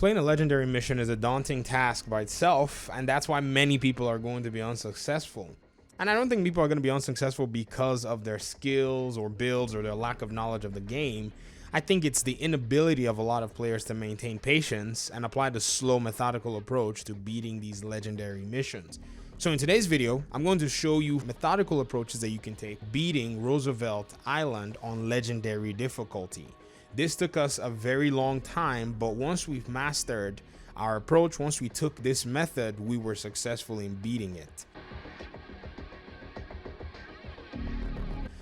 Playing a legendary mission is a daunting task by itself, and that's why many people are going to be unsuccessful. And I don't think people are going to be unsuccessful because of their skills or builds or their lack of knowledge of the game. I think it's the inability of a lot of players to maintain patience and apply the slow, methodical approach to beating these legendary missions. So in today's video, I'm going to show you methodical approaches that you can take beating Roosevelt Island on legendary difficulty. This took us a very long time, but once we've mastered our approach, once we took this method, we were successful in beating it.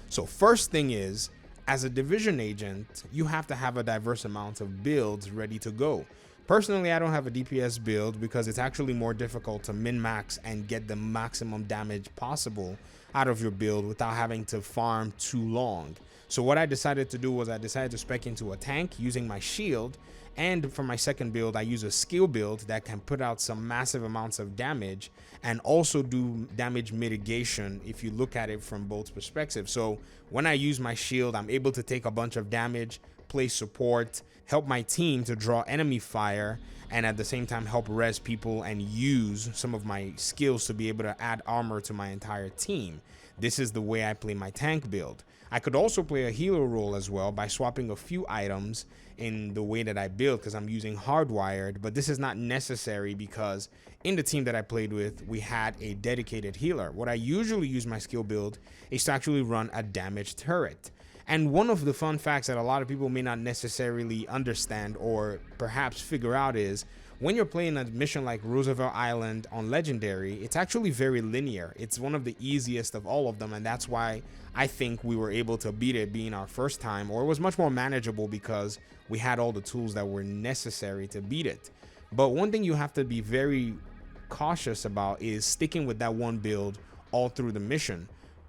So first thing is, as a division agent, you have to have a diverse amount of builds ready to go. Personally, I don't have a DPS build because it's actually more difficult to min-max and get the maximum damage possible out of your build without having to farm too long. So what I decided to do was I decided to spec into a tank using my shield, and for my second build I use a skill build that can put out some massive amounts of damage and also do damage mitigation if you look at it from both perspectives. So when I use my shield, I'm able to take a bunch of damage, play support, help my team to draw enemy fire, and at the same time help res people and use some of my skills to be able to add armor to my entire team. This is the way I play my tank build. I could also play a healer role as well by swapping a few items in the way that I build because I'm using hardwired, but this is not necessary because in the team that I played with, we had a dedicated healer. What I usually use my skill build is to actually run a damage turret. And one of the fun facts that a lot of people may not necessarily understand or perhaps figure out is when you're playing a mission like Roosevelt Island on Legendary, it's actually very linear. It's one of the easiest of all of them, and that's why I think we were able to beat it being our first time, or it was much more manageable because we had all the tools that were necessary to beat it. But one thing you have to be very cautious about is sticking with that one build all through the mission.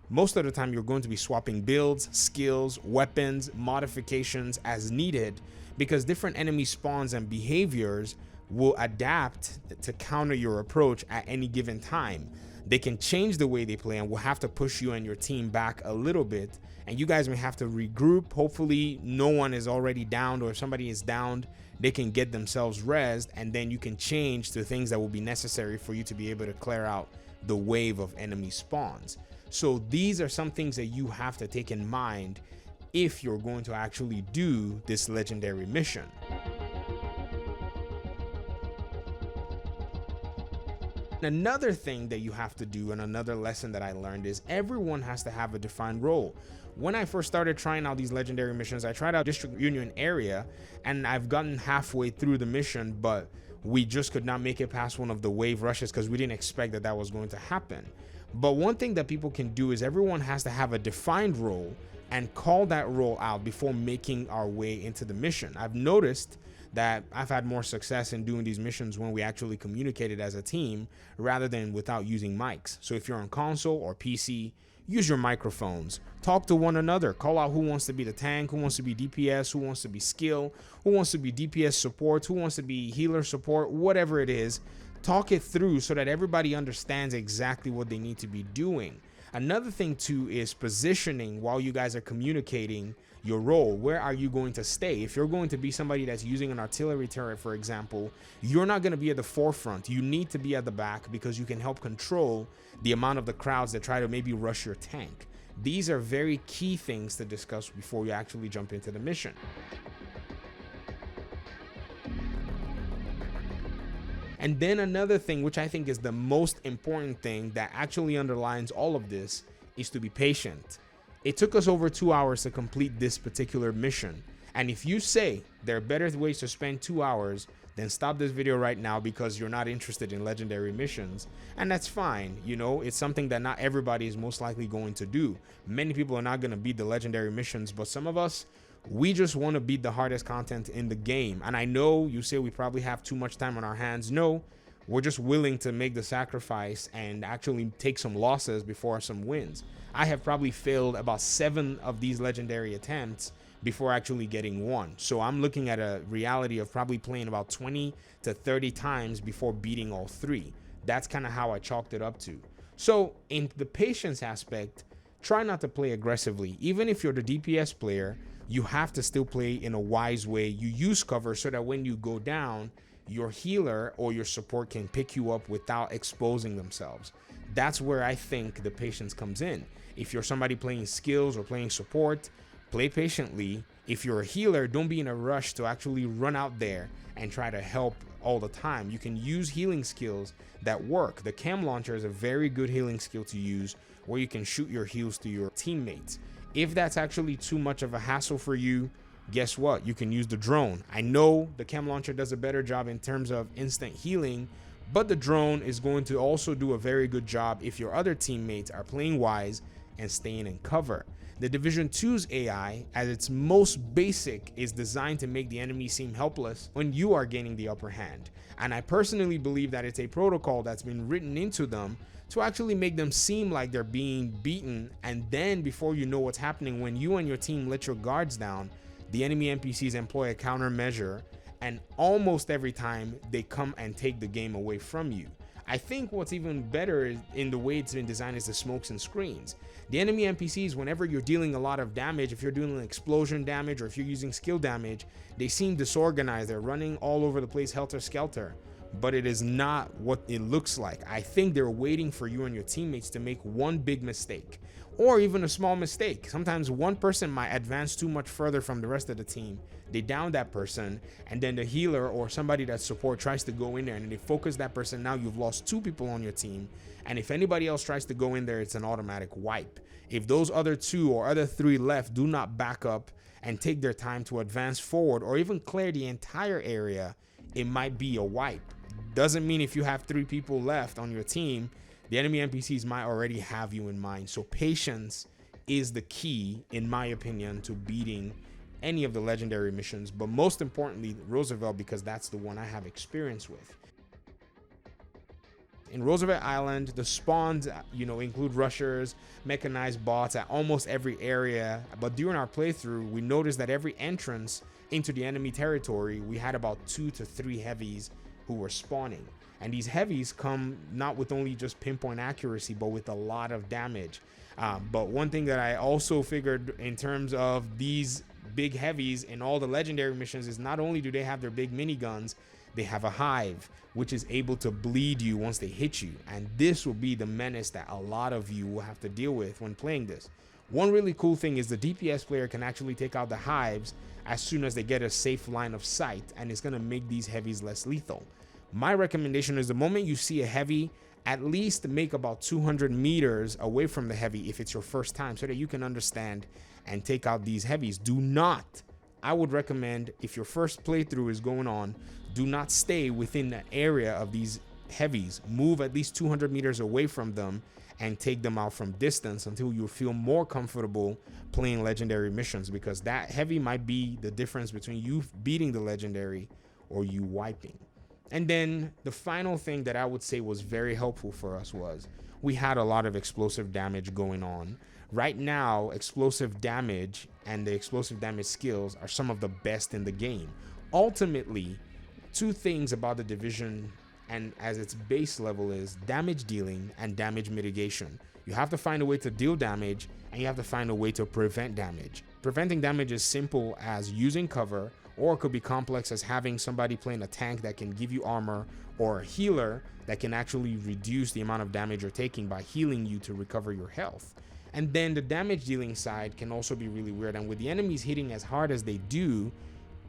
Most of the time you're going to be swapping builds, skills, weapons, modifications as needed because different enemy spawns and behaviors will adapt to counter your approach at any given time. They can change the way they play and will have to push you and your team back a little bit, and you guys may have to regroup. Hopefully no one is already downed, or if somebody is downed, they can get themselves rezzed, and then you can change to things that will be necessary for you to be able to clear out the wave of enemy spawns. So these are some things that you have to take in mind if you're going to actually do this legendary mission. Another thing that you have to do, and another lesson that I learned, is everyone has to have a defined role. When I first started trying out these legendary missions, I tried out District Union area, and I've gotten halfway through the mission, but we just could not make it past one of the wave rushes because we didn't expect that that was going to happen. But one thing that people can do is everyone has to have a defined role and call that role out before making our way into the mission. I've noticed that I've had more success in doing these missions when we actually communicated as a team rather than without using mics. So if you're on console or PC, use your microphones, talk to one another, call out who wants to be the tank, who wants to be DPS, who wants to be skill, who wants to be DPS support, who wants to be healer support, whatever it is. Talk it through so that everybody understands exactly what they need to be doing. Another thing too is positioning while you guys are communicating your role. Where are you going to stay? If you're going to be somebody that's using an artillery turret, for example, you're not going to be at the forefront. You need to be at the back because you can help control the amount of the crowds that try to maybe rush your tank. These are very key things to discuss before you actually jump into the mission. And then another thing, which I think is the most important thing that actually underlines all of this, is to be patient. It took us over 2 hours to complete this particular mission. And if you say there are better ways to spend 2 hours, then stop this video right now because you're not interested in legendary missions. And that's fine. You know, it's something that not everybody is most likely going to do. Many people are not going to beat the legendary missions, but some of us, we just want to beat the hardest content in the game. And I know you say we probably have too much time on our hands. No, we're just willing to make the sacrifice and actually take some losses before some wins. I have probably failed about 7 of these legendary attempts before actually getting one. So I'm looking at a reality of probably playing about 20 to 30 times before beating all 3. That's kind of how I chalked it up to. So in the patience aspect, try not to play aggressively. Even if you're the DPS player, you have to still play in a wise way. You use cover so that when you go down, your healer or your support can pick you up without exposing themselves. That's where I think the patience comes in. If you're somebody playing skills or playing support, play patiently. If you're a healer, don't be in a rush to actually run out there and try to help all the time. You can use healing skills that work. The cam launcher is a very good healing skill to use, where you can shoot your heals to your teammates. If that's actually too much of a hassle for you, guess what? You can use the drone. I know the cam launcher does a better job in terms of instant healing, but the drone is going to also do a very good job if your other teammates are playing wise and staying in cover. The Division 2's AI, at its most basic, is designed to make the enemy seem helpless when you are gaining the upper hand. And I personally believe that it's a protocol that's been written into them to actually make them seem like they're being beaten, and then before you know what's happening, when you and your team let your guards down, the enemy NPCs employ a countermeasure, and almost every time they come and take the game away from you. I think what's even better is in the way it's been designed is the smokes and screens. The enemy NPCs, whenever you're dealing a lot of damage, if you're doing explosion damage or if you're using skill damage, they seem disorganized. They're running all over the place, helter-skelter. But it is not what it looks like. I think they're waiting for you and your teammates to make one big mistake, or even a small mistake. Sometimes one person might advance too much further from the rest of the team. They down that person, and then the healer or somebody that support tries to go in there and they focus that person. Now you've lost 2 people on your team, and if anybody else tries to go in there, it's an automatic wipe. If those other 2 or other 3 left do not back up and take their time to advance forward or even clear the entire area, it might be a wipe. Doesn't mean if you have 3 people left on your team, the enemy NPCs might already have you in mind. So patience is the key, in my opinion, to beating any of the legendary missions, but most importantly, Roosevelt, because that's the one I have experience with. In Roosevelt Island, the spawns, include rushers, mechanized bots at almost every area. But during our playthrough, we noticed that every entrance into the enemy territory, we had about 2 to 3 heavies who were spawning. And these heavies come not with only just pinpoint accuracy, but with a lot of damage. But one thing that I also figured in terms of these big heavies in all the legendary missions is not only do they have their big miniguns, they have a hive, which is able to bleed you once they hit you. And this will be the menace that a lot of you will have to deal with when playing this. One really cool thing is the DPS player can actually take out the hives as soon as they get a safe line of sight, and it's going to make these heavies less lethal. My recommendation is the moment you see a heavy, at least make about 200 meters away from the heavy if it's your first time, so that you can understand and take out these heavies. I would recommend, if your first playthrough is going on, do not stay within the area of these heavies. Move at least 200 meters away from them and take them out from distance until you feel more comfortable playing legendary missions, because that heavy might be the difference between you beating the legendary or you wiping. And then the final thing that I would say was very helpful for us was we had a lot of explosive damage going on. Right now, explosive damage and the explosive damage skills are some of the best in the game. Ultimately, 2 things about the Division and as its base level is damage dealing and damage mitigation. You have to find a way to deal damage, and you have to find a way to prevent damage. Preventing damage is simple as using cover, or it could be complex as having somebody playing a tank that can give you armor, or a healer that can actually reduce the amount of damage you're taking by healing you to recover your health. And then the damage dealing side can also be really weird, and with the enemies hitting as hard as they do,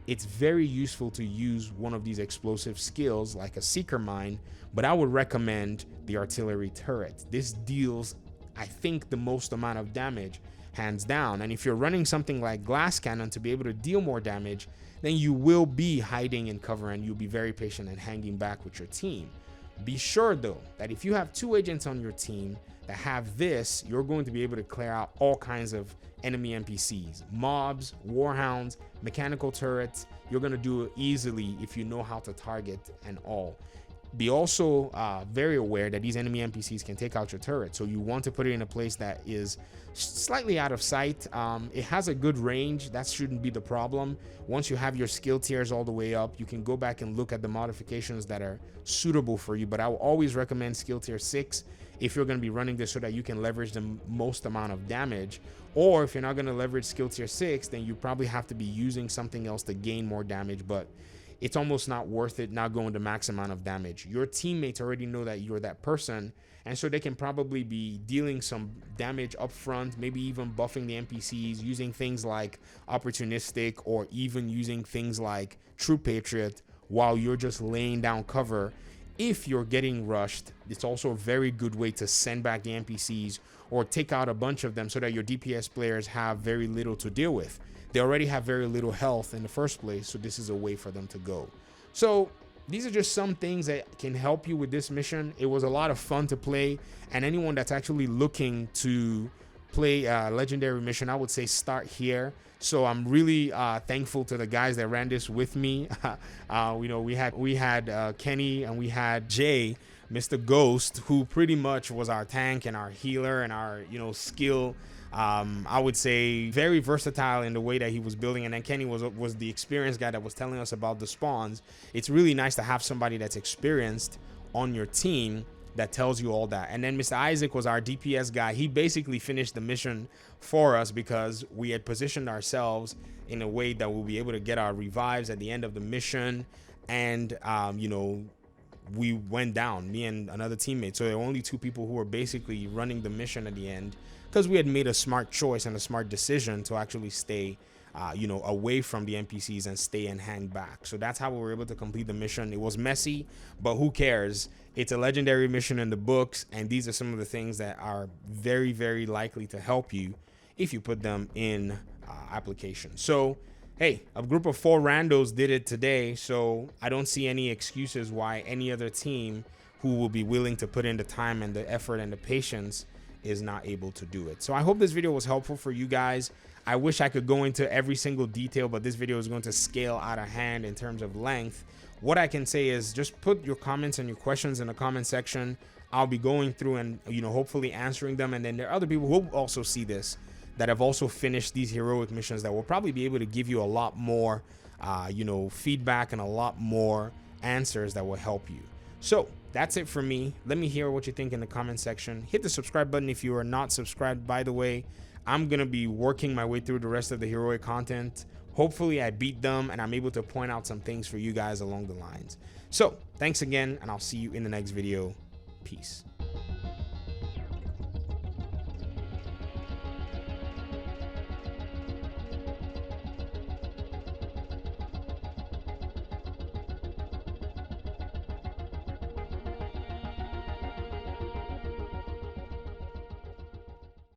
it's very useful to use one of these explosive skills like a seeker mine, but I would recommend the artillery turret. This deals, I think, the most amount of damage, hands down. And if you're running something like glass cannon to be able to deal more damage, then you will be hiding in cover and you'll be very patient and hanging back with your team. Be sure though that if you have 2 agents on your team that have this, you're going to be able to clear out all kinds of enemy NPCs, mobs, warhounds, mechanical turrets. You're going to do it easily if you know how to target and all. Be also very aware that these enemy NPCs can take out your turret, so you want to put it in a place that is slightly out of sight. It has a good range. That shouldn't be the problem. Once you have your skill tiers all the way up, you can go back and look at the modifications that are suitable for you, but I will always recommend skill tier 6 if you're going to be running this, so that you can leverage the most amount of damage. Or if you're not going to leverage skill tier 6, then you probably have to be using something else to gain more damage. But it's almost not worth it not going the max amount of damage. Your teammates already know that you're that person, and so they can probably be dealing some damage up front, maybe even buffing the NPCs, using things like opportunistic, or even using things like True Patriot while you're just laying down cover. If you're getting rushed, it's also a very good way to send back the NPCs or take out a bunch of them so that your DPS players have very little to deal with. They already have very little health in the first place, so this is a way for them to go. So these are just some things that can help you with this mission. It was a lot of fun to play, and anyone that's actually looking to play a legendary mission, I would say start here. So I'm really thankful to the guys that ran this with me. You know, we had Kenny, and we had Jay, Mr. Ghost, who pretty much was our tank and our healer and our, you know, skill. I would say very versatile in the way that he was building. And then Kenny was the experienced guy that was telling us about the spawns. It's really nice to have somebody that's experienced on your team that tells you all that. And then Mr. Isaac was our DPS guy. He basically finished the mission for us because we had positioned ourselves in a way that we'll be able to get our revives at the end of the mission. And you know, we went down, me and another teammate. So there were only two people who were basically running the mission at the end, because we had made a smart choice and a smart decision to actually stay you know, away from the NPCs and stay and hang back. So that's how we were able to complete the mission. It was messy, but who cares? It's a legendary mission in the books, and these are some of the things that are very, very likely to help you if you put them in application. So hey, a group of 4 randos did it today, so I don't see any excuses why any other team who will be willing to put in the time and the effort and the patience is not able to do it. So I hope this video was helpful for you guys. I wish I could go into every single detail, but this video is going to scale out of hand in terms of length. What I can say is just put your comments and your questions in the comment section. I'll be going through and, you know, hopefully answering them. And then there are other people who will also see this that have also finished these heroic missions that will probably be able to give you a lot more, you know, feedback and a lot more answers that will help you. So that's it for me. Let me hear what you think in the comment section. Hit the subscribe button if you are not subscribed. By the way, I'm going to be working my way through the rest of the heroic content. Hopefully I beat them and I'm able to point out some things for you guys along the lines. So thanks again, and I'll see you in the next video. Peace.